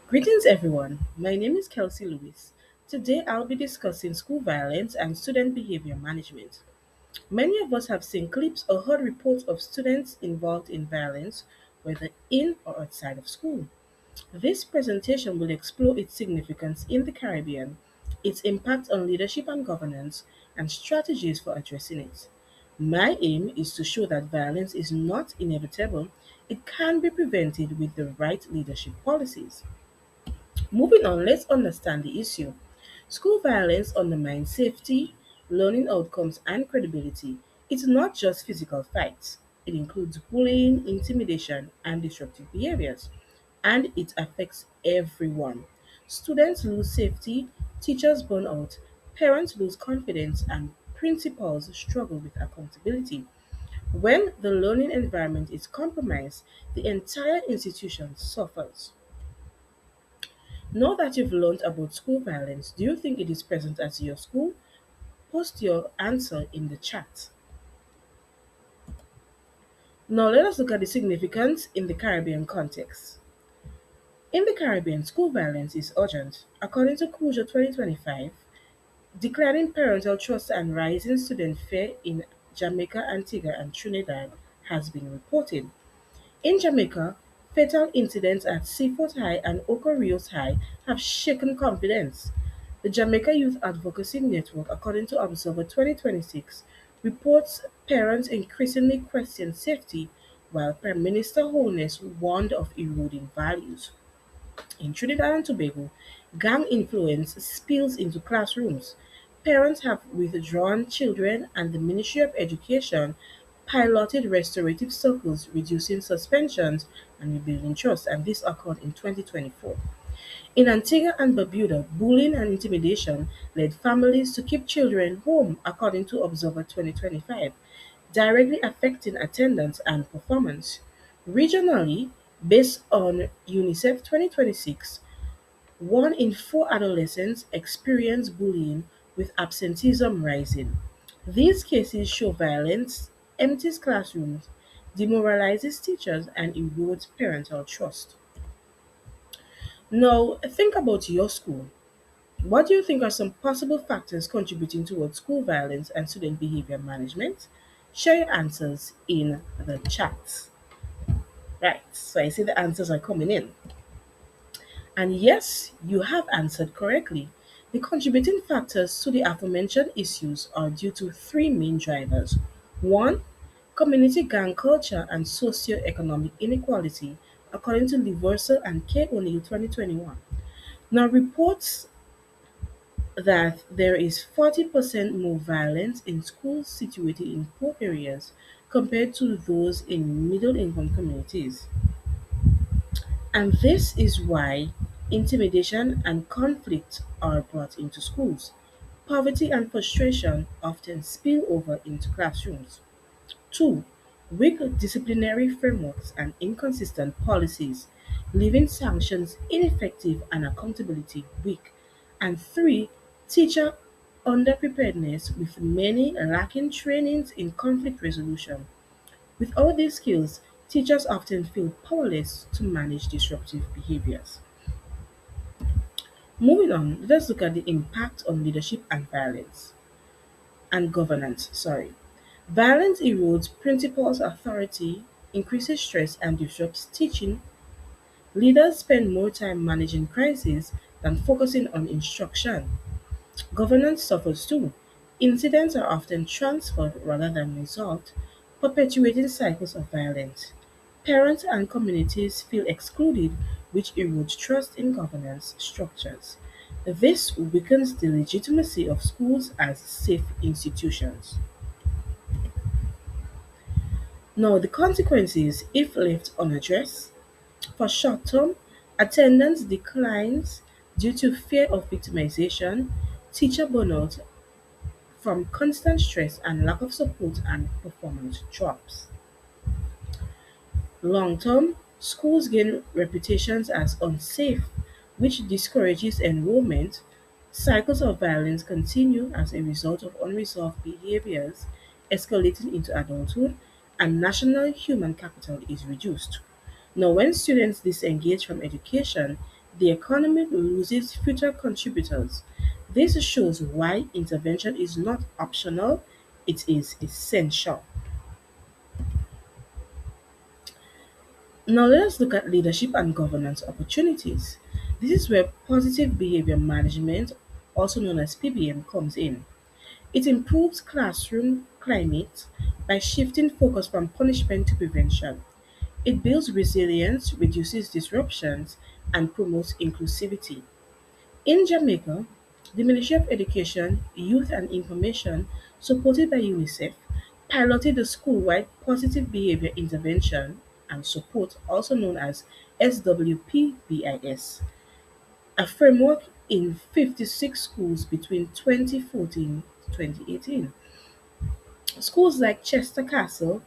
Greetings, everyone. My name is Kelsey Lewis. Today, I'll be discussing school violence and student behavior management. Many of us have seen clips or heard reports of students involved in violence, whether in or outside of school. This presentation will explore its significance in the Caribbean, its impact on leadership and governance, and strategies for addressing it. My aim is to show that violence is not inevitable, it can be prevented with the right leadership policies. Moving on, let's understand the issue. School violence undermines safety, learning outcomes, and credibility. It's not just physical fights, it includes bullying, intimidation, and disruptive behaviors. And it affects everyone. Students lose safety, teachers burn out, parents lose confidence, and principals struggle with accountability. When the learning environment is compromised, the entire institution suffers. Now that you've learned about school violence, do you think it is present at your school? Post your answer in the chat. Now let us look at the significance in the Caribbean context. In the Caribbean, school violence is urgent. According to Cujo 2025, declining parental trust and rising student fear in Jamaica, Antigua, and Trinidad has been reported. In Jamaica, fatal incidents at Seaford High and Oco Rios High have shaken confidence. The Jamaica Youth Advocacy Network, according to Observer 2026, reports parents increasingly question safety, while Prime Minister Holness warned of eroding values. In Trinidad and Tobago, gang influence spills into classrooms. Parents have withdrawn children, and the Ministry of Education piloted restorative circles, reducing suspensions and rebuilding trust, and this occurred in 2024. In Antigua and Barbuda, bullying and intimidation led families to keep children home, according to Observer 2025, directly affecting attendance and performance. Regionally, based on UNICEF 2026, 1 in 4 adolescents experience bullying, with absenteeism rising. These cases show violence empties classrooms, demoralizes teachers, and erodes parental trust. Now, think about your school. What do you think are some possible factors contributing towards school violence and student behavior management? Share your answers in the chat. Right, so I see the answers are coming in. And yes, you have answered correctly. The contributing factors to the aforementioned issues are due to three main drivers. One, community gang culture and socio-economic inequality, according to Liversa and K. O'Neill 2021. Now, reports that there is 40% more violence in schools situated in poor areas compared to those in middle income communities. And this is why intimidation and conflict are brought into schools. Poverty and frustration often spill over into classrooms. 2. Weak disciplinary frameworks and inconsistent policies, leaving sanctions ineffective and accountability weak. And 3. Teacher underpreparedness, with many lacking trainings in conflict resolution. Without these skills, teachers often feel powerless to manage disruptive behaviors. Moving on, let's look at the impact on leadership and violence and governance. Sorry. Violence erodes principals' authority, increases stress, and disrupts teaching. Leaders spend more time managing crises than focusing on instruction. Governance suffers too. Incidents are often transferred rather than resolved, perpetuating cycles of violence. Parents and communities feel excluded, which erodes trust in governance structures. This weakens the legitimacy of schools as safe institutions. Now, the consequences, if left unaddressed, for short term, attendance declines due to fear of victimization, teacher burnout from constant stress and lack of support, and performance drops. Long term, schools gain reputations as unsafe, which discourages enrollment. Cycles of violence continue as a result of unresolved behaviors, escalating into adulthood, and national human capital is reduced. Now, when students disengage from education, the economy loses future contributors. This shows why intervention is not optional, it is essential. Now let us look at leadership and governance opportunities. This is where positive behavior management, also known as PBM, comes in. It improves classroom climate by shifting focus from punishment to prevention. It builds resilience, reduces disruptions, and promotes inclusivity. In Jamaica, the Ministry of Education, Youth and Information, supported by UNICEF, piloted the school-wide positive behavior intervention and support, also known as SWPBIS, a framework in 56 schools between 2014 to 2018. Schools like Chester Castle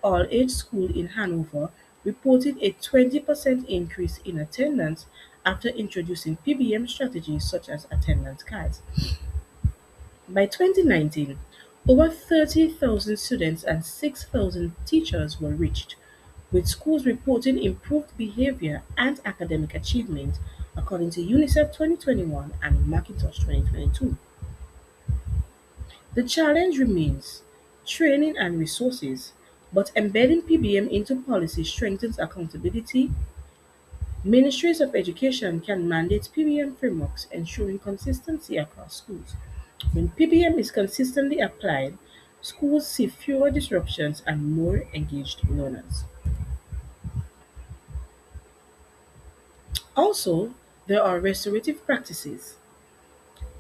All Age School in Hanover reported a 20% increase in attendance after introducing PBM strategies such as attendance cards. By 2019, over 30,000 students and 6,000 teachers were reached, with schools reporting improved behavior and academic achievement, according to UNICEF 2021 and Macintosh 2022. The challenge remains training and resources, but embedding PBM into policy strengthens accountability. Ministries of Education can mandate PBM frameworks, ensuring consistency across schools. When PBM is consistently applied, schools see fewer disruptions and more engaged learners. Also, there are restorative practices.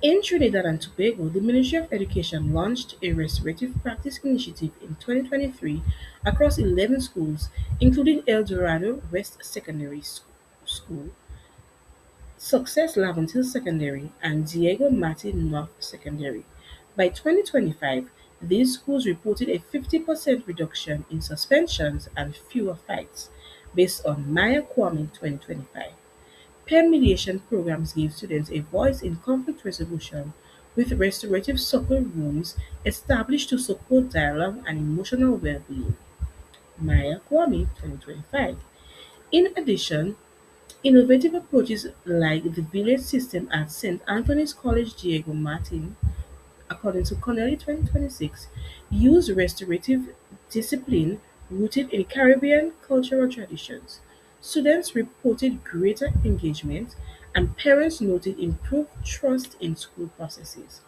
In Trinidad and Tobago, the Ministry of Education launched a restorative practice initiative in 2023 across 11 schools, including El Dorado West School, Success Laventille Secondary, and Diego Martin North Secondary. By 2025, these schools reported a 50% reduction in suspensions and fewer fights, based on Maya Kwame 2025. Peer mediation programs give students a voice in conflict resolution, with restorative circle rooms established to support dialogue and emotional well-being. Maya Kwame 2025. In addition, innovative approaches like the village system at St. Anthony's College Diego Martin, according to Connelly 2026, use restorative discipline rooted in Caribbean cultural traditions. Students reported greater engagement, and parents noted improved trust in school processes.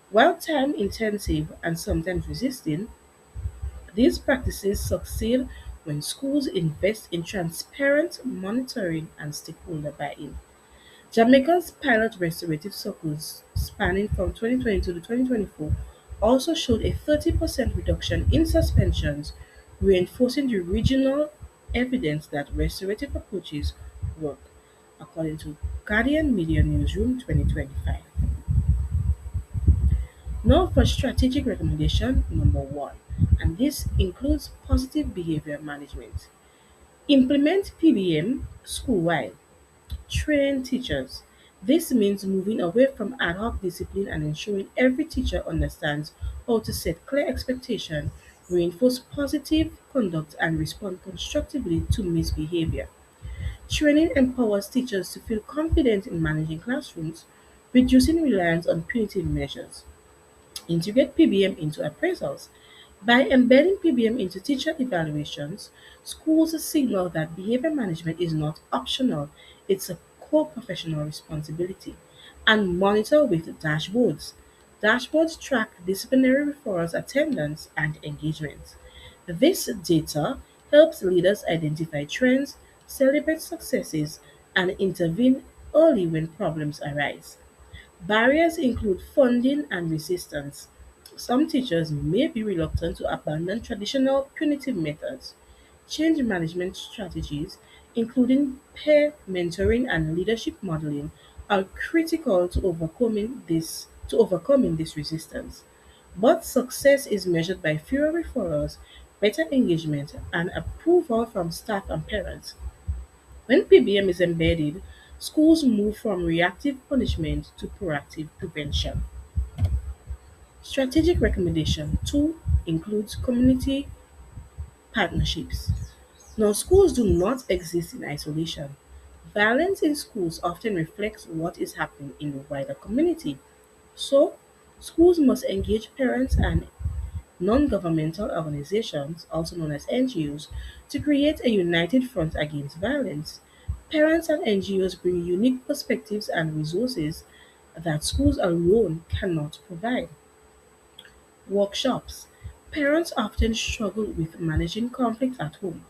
While time intensive and sometimes resisting, these practices succeed when schools invest in transparent monitoring and stakeholder buy-in. Jamaica's pilot restorative circles, spanning from 2022 to 2024, also showed a 30% reduction in suspensions, reinforcing the regional evidence that restorative approaches work, according to Guardian Media Newsroom 2025. Now for strategic recommendation number one, and this includes positive behavior management. Implement PBM school-wide. Train teachers. This means moving away from ad hoc discipline and ensuring every teacher understands how to set clear expectations, reinforce positive conduct, and respond constructively to misbehavior. Training empowers teachers to feel confident in managing classrooms, reducing reliance on punitive measures. Integrate PBM into appraisals. By embedding PBM into teacher evaluations, schools signal that behavior management is not optional, it's a core professional responsibility. And monitor with dashboards. Dashboards track disciplinary referrals, attendance, and engagement. This data helps leaders identify trends, celebrate successes, and intervene early when problems arise. Barriers include funding and resistance. Some teachers may be reluctant to abandon traditional punitive methods. Change management strategies, including peer mentoring and leadership modeling, are critical to overcoming this resistance. But success is measured by fewer referrals, better engagement, and approval from staff and parents. When PBM is embedded, schools move from reactive punishment to proactive prevention. Strategic recommendation 2 includes community partnerships. Now, schools do not exist in isolation. Violence in schools often reflects what is happening in the wider community. So, schools must engage parents and non-governmental organizations, also known as NGOs, to create a united front against violence. Parents and NGOs bring unique perspectives and resources that schools alone cannot provide. Workshops. Parents often struggle with managing conflict at home.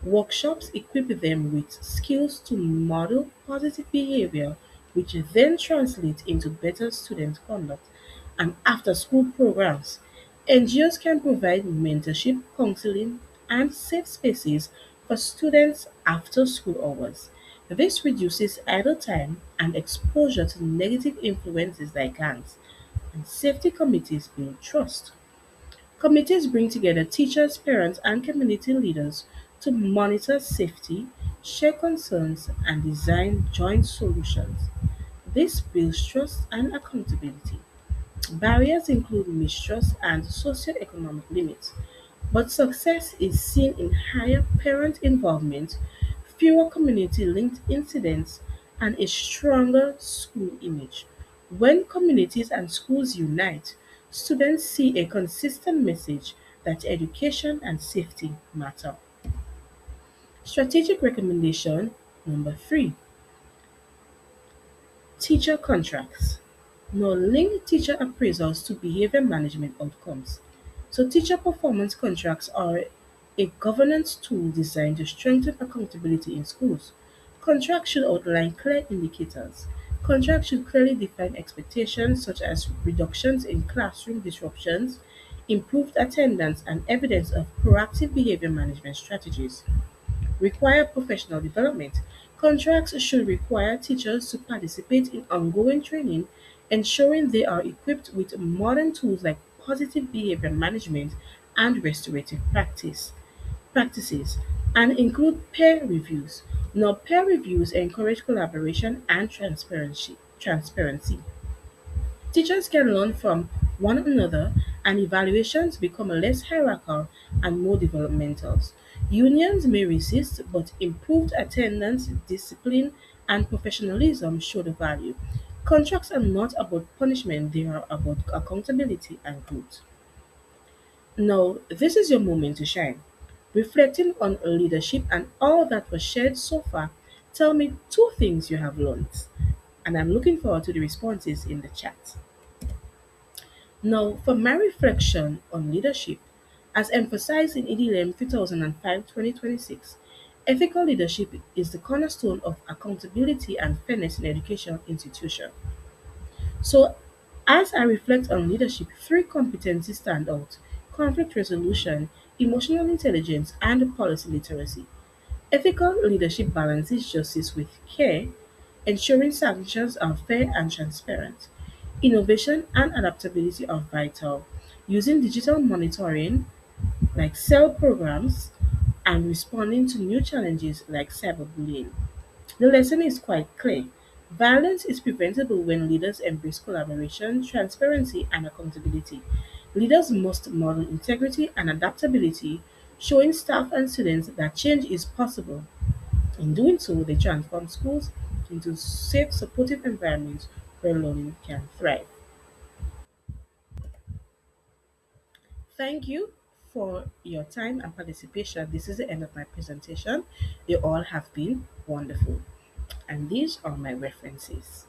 Workshops equip them with skills to model positive behavior, which then translate into better student conduct. And after school programs, NGOs can provide mentorship, counseling, and safe spaces for students after school hours. This reduces idle time and exposure to negative influences like gangs, and safety committees build trust. Committees bring together teachers, parents, and community leaders to monitor safety, share concerns, and design joint solutions. This builds trust and accountability. Barriers include mistrust and socioeconomic limits, but success is seen in higher parent involvement, fewer community linked incidents, and a stronger school image. When communities and schools unite, students see a consistent message that education and safety matter. Strategic recommendation number 3: teacher contracts. Now, link teacher appraisals to behavior management outcomes. So, teacher performance contracts are a governance tool designed to strengthen accountability in schools. Contracts should outline clear indicators. Contracts should clearly define expectations such as reductions in classroom disruptions, improved attendance, and evidence of proactive behavior management strategies. Require professional development. Contracts should require teachers to participate in ongoing training, ensuring they are equipped with modern tools like positive behavior management and restorative practices, and include peer reviews. Now, peer reviews encourage collaboration and transparency. Teachers can learn from one another, and evaluations become less hierarchical and more developmental. Unions may resist, but improved attendance, discipline, and professionalism show the value. Contracts are not about punishment, they are about accountability and growth. Now, this is your moment to shine. Reflecting on leadership and all that was shared so far, tell me two things you have learned. And I'm looking forward to the responses in the chat. Now, for my reflection on leadership, as emphasized in EDLM 2005-2026, ethical leadership is the cornerstone of accountability and fairness in education institutions. So, as I reflect on leadership, three competencies stand out: conflict resolution, emotional intelligence, and policy literacy. Ethical leadership balances justice with care, ensuring sanctions are fair and transparent. Innovation and adaptability are vital. Using digital monitoring like cell programs and responding to new challenges like cyberbullying. The lesson is quite clear. Violence is preventable when leaders embrace collaboration, transparency, and accountability. Leaders must model integrity and adaptability, showing staff and students that change is possible. In doing so, they transform schools into safe, supportive environments where learning can thrive. Thank you for your time and participation. This is the end of my presentation. You all have been wonderful. And these are my references.